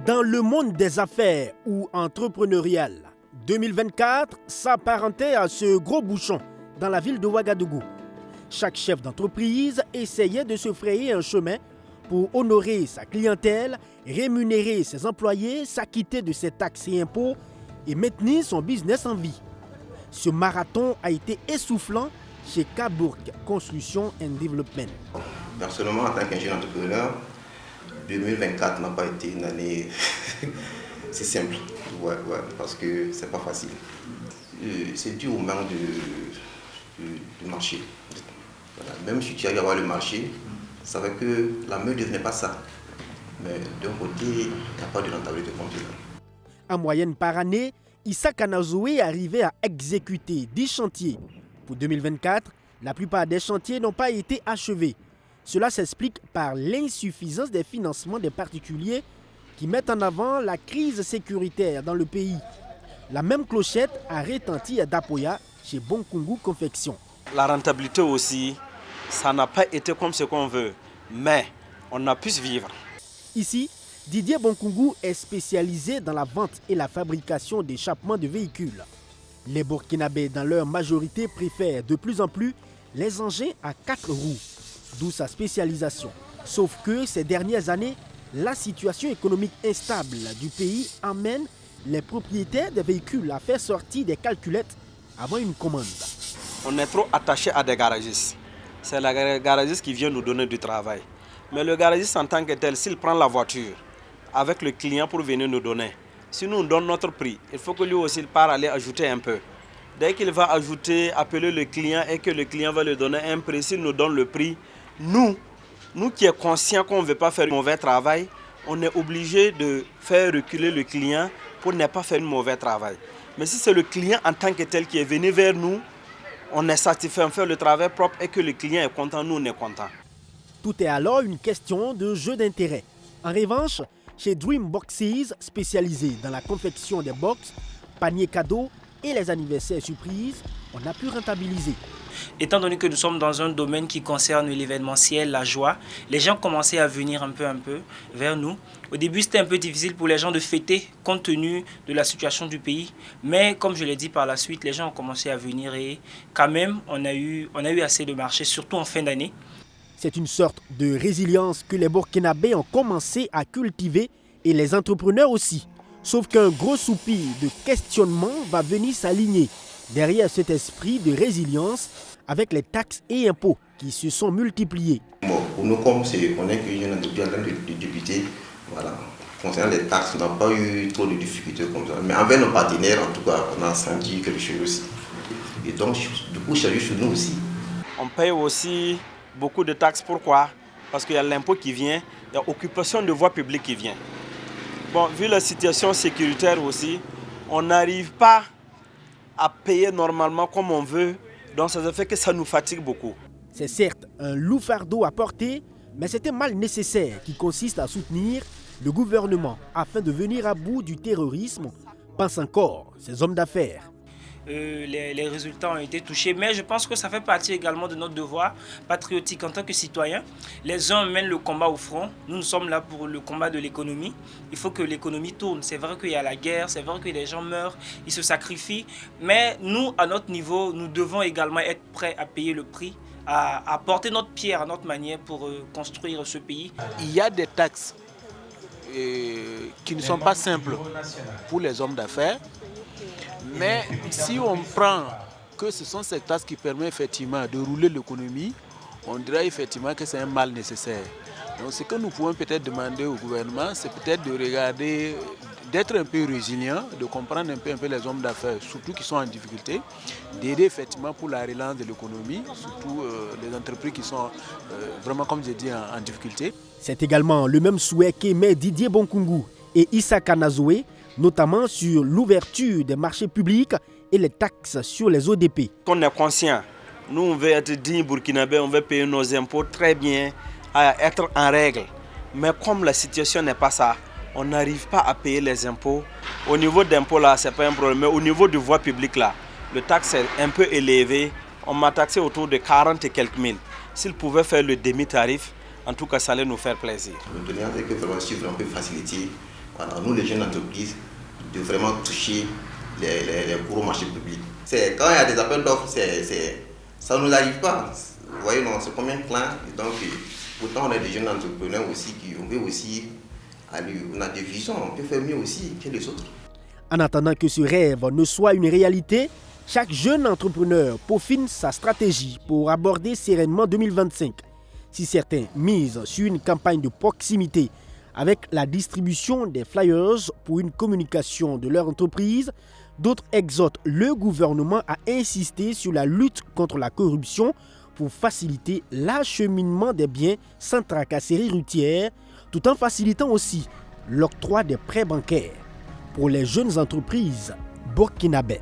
Dans le monde des affaires ou entrepreneurial, 2024 s'apparentait à ce gros bouchon dans la ville de Ouagadougou. Chaque chef d'entreprise essayait de se frayer un chemin pour honorer sa clientèle, rémunérer ses employés, s'acquitter de ses taxes et impôts et maintenir son business en vie. Ce marathon a été essoufflant chez Kabourg Construction and Development. Personnellement, en tant qu'ingénieur entrepreneur, 2024 n'a pas été une année c'est simple, parce que c'est pas facile. C'est dû au manque de marché. Voilà. Même si tu arrives à avoir le marché, ça veut que la main-d'œuvre n'est pas ça. Mais d'un côté, il n'y a pas de rentabilité comme ça. En moyenne par année, Issa Kanazoué arrivait à exécuter 10 chantiers. Pour 2024, la plupart des chantiers n'ont pas été achevés. Cela s'explique par l'insuffisance des financements des particuliers qui mettent en avant la crise sécuritaire dans le pays. La même clochette a retenti à Dapoya chez Bonkungu Confection. La rentabilité aussi, ça n'a pas été comme ce qu'on veut, mais on a pu se vivre. Ici, Didier Bonkungu est spécialisé dans la vente et la fabrication d'échappements de véhicules. Les Burkinabés, dans leur majorité, préfèrent de plus en plus les engins à 4 roues, d'où sa spécialisation. Sauf que ces dernières années, la situation économique instable du pays amène les propriétaires des véhicules à faire sortir des calculettes avant une commande. On est trop attaché à des garagistes. C'est le garagiste qui vient nous donner du travail. Mais le garagiste en tant que tel, s'il prend la voiture avec le client pour venir nous donner, si nous donne notre prix, il faut que lui aussi il part aller ajouter un peu. Dès qu'il va ajouter, appeler le client et que le client va lui donner un prix, s'il nous donne le prix, nous qui sommes conscients qu'on ne veut pas faire un mauvais travail, on est obligé de faire reculer le client pour ne pas faire un mauvais travail. Mais si c'est le client en tant que tel qui est venu vers nous, on est satisfait, on fait le travail propre et que le client est content, nous on est content. Tout est alors une question de jeu d'intérêt. En revanche, chez Dream Boxes, spécialisé dans la confection des box, paniers cadeaux et les anniversaires surprises, on a pu rentabiliser. Étant donné que nous sommes dans un domaine qui concerne l'événementiel, la joie, les gens commençaient à venir un peu vers nous. Au début, c'était un peu difficile pour les gens de fêter compte tenu de la situation du pays. Mais comme je l'ai dit par la suite, les gens ont commencé à venir et quand même, on a eu assez de marché, surtout en fin d'année. C'est une sorte de résilience que les Burkinabés ont commencé à cultiver et les entrepreneurs aussi. Sauf qu'un gros soupir de questionnement va venir s'aligner derrière cet esprit de résilience avec les taxes et impôts qui se sont multipliés. Bon, pour nous, comme on est qu'une entreprise en train de débuter, voilà. Concernant les taxes, on n'a pas eu trop de difficultés comme ça. Mais avec nos partenaires, en tout cas, on a senti quelque chose aussi. Et donc, du coup, c'est juste nous aussi. On paye aussi beaucoup de taxes. Pourquoi? Parce qu'il y a l'impôt qui vient, il y a l'occupation de voies publiques qui vient. Bon, vu la situation sécuritaire aussi, on n'arrive pas à payer normalement comme on veut. Donc ça fait que ça nous fatigue beaucoup. C'est certes un lourd fardeau à porter, mais c'est un mal nécessaire qui consiste à soutenir le gouvernement afin de venir à bout du terrorisme, pensent encore ces hommes d'affaires. Les résultats ont été touchés, mais je pense que ça fait partie également de notre devoir patriotique en tant que citoyen. Les uns mènent le combat au front, nous sommes là pour le combat de l'économie. Il faut que l'économie tourne. C'est vrai qu'il y a la guerre, c'est vrai que les gens meurent, ils se sacrifient, mais nous, à notre niveau, nous devons également être prêts à payer le prix, à porter notre pierre à notre manière pour construire ce pays. Il y a des taxes qui ne sont pas simples pour les hommes d'affaires. Mais si on prend que ce sont ces taxes qui permettent effectivement de rouler l'économie, on dirait effectivement que c'est un mal nécessaire. Donc ce que nous pouvons peut-être demander au gouvernement, c'est peut-être de regarder, d'être un peu résilient, de comprendre un peu les hommes d'affaires, surtout qui sont en difficulté, d'aider effectivement pour la relance de l'économie, surtout les entreprises qui sont vraiment, comme j'ai dit, en difficulté. C'est également le même souhait qu'émet Didier Bonkungu et Issa Kanazoué, notamment sur l'ouverture des marchés publics et les taxes sur les ODP. On est conscient, nous on veut être dignes burkinabés, on veut payer nos impôts très bien, à être en règle. Mais comme la situation n'est pas ça, on n'arrive pas à payer les impôts. Au niveau d'impôts là, c'est pas un problème, mais au niveau de voie publique là, le taxe est un peu élevé. On m'a taxé autour de 40 et quelques mille. S'ils pouvaient faire le demi-tarif, en tout cas ça allait nous faire plaisir. Le donner avec vraiment suivre un peu facilité Voilà, nous, les jeunes entreprises, de vraiment toucher les gros marchés publics. Quand il y a des appels d'offres, ça ne nous arrive pas. Vous voyez, non, c'est comme un clan. Donc, pourtant, on est des jeunes entrepreneurs aussi qui veut aussi aller. On a des visions, on peut faire mieux aussi que les autres. En attendant que ce rêve ne soit une réalité, chaque jeune entrepreneur peaufine sa stratégie pour aborder sereinement 2025. Si certains misent sur une campagne de proximité avec la distribution des flyers pour une communication de leur entreprise, d'autres exhortent le gouvernement à insister sur la lutte contre la corruption pour faciliter l'acheminement des biens sans tracasserie routière, tout en facilitant aussi l'octroi des prêts bancaires pour les jeunes entreprises burkinabais.